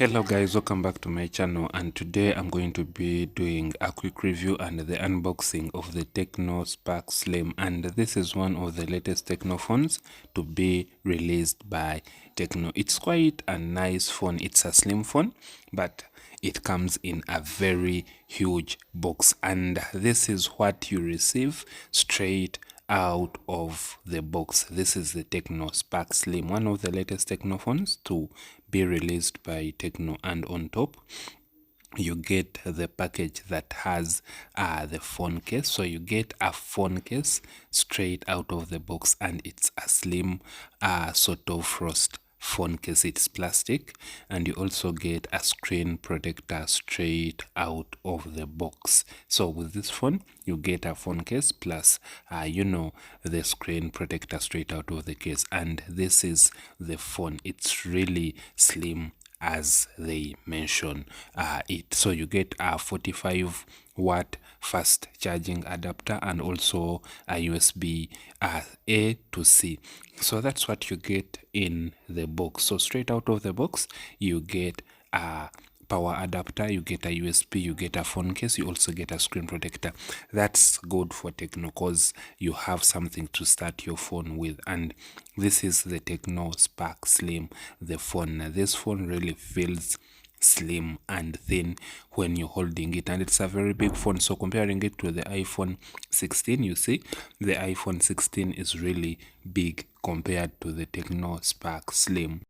Hello guys, welcome back to my channel, and today I'm going to be doing a quick review and the unboxing of the Tecno Spark Slim, and this is one of the latest Tecno phones to be released by Tecno. It's quite a nice phone. It's a slim phone, but it comes in a very huge box, and this is what you receive straight out of the box. This is the Tecno Spark Slim, one of the latest Tecno phones to be released by Tecno, and on top you get the package that has the phone case. So you get a phone case straight out of the box, and it's a slim sort of frost phone case. It's plastic, and you also get a screen protector straight out of the box. So with this phone you get a phone case plus the screen protector straight out of the case, and this is the phone. It's really slim as they mention it. So you get a 45-watt fast charging adapter and also a USB A to C. So that's what you get in the box. So straight out of the box you get a power adapter, you get a USB, you get a phone case, you also get a screen protector. That's good for Tecno because you have something to start your phone with. And this is the Tecno Spark Slim, the phone. Now, this phone really feels slim and thin when you're holding it, and it's a very big phone. So comparing it to the iPhone 16, you see the iPhone 16 is really big compared to the Tecno Spark Slim.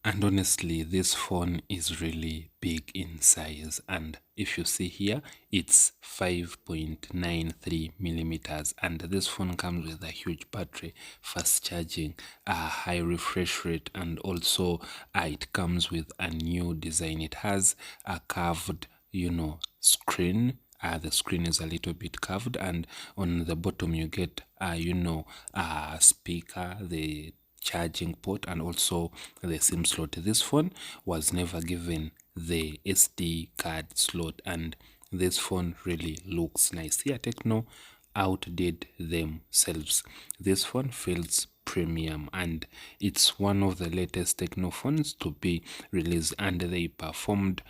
And honestly, this phone is really big in size, and if you see here, it's 5.93 millimeters, and this phone comes with a huge battery, fast charging, a high refresh rate, and also it comes with a new design. It has a curved screen. The screen is a little bit curved, and on the bottom you get a speaker, the charging port, and also the SIM slot. This phone was never given the SD card slot, and this phone really looks nice. Here Tecno outdid themselves. This phone feels premium, and it's one of the latest Tecno phones to be released, and they performed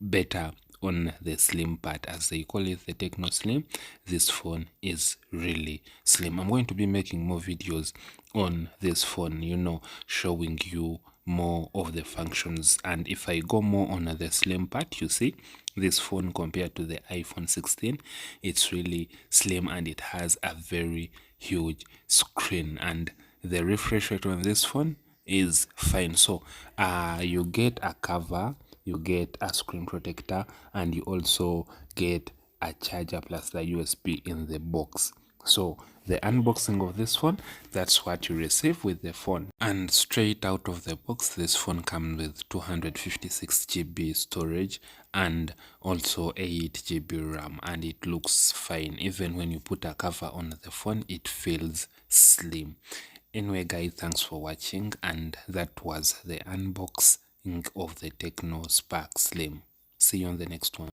better on the slim part, as they call it, the Tecno Slim. This phone is really slim. I'm going to be making more videos on this phone, showing you more of the functions. And if I go more on the slim part, you see this phone compared to the iPhone 16, it's really slim, and it has a very huge screen, and the refresh rate on this phone is fine. So you get a cover, you get a screen protector, and you also get a charger plus the USB in the box. So the unboxing of this phone, that's what you receive with the phone. And straight out of the box, this phone comes with 256 GB storage and also 8 GB RAM, and it looks fine. Even when you put a cover on the phone, it feels slim. Anyway guys, thanks for watching, and that was the unboxing of the Tecno Spark Slim. See you on the next one.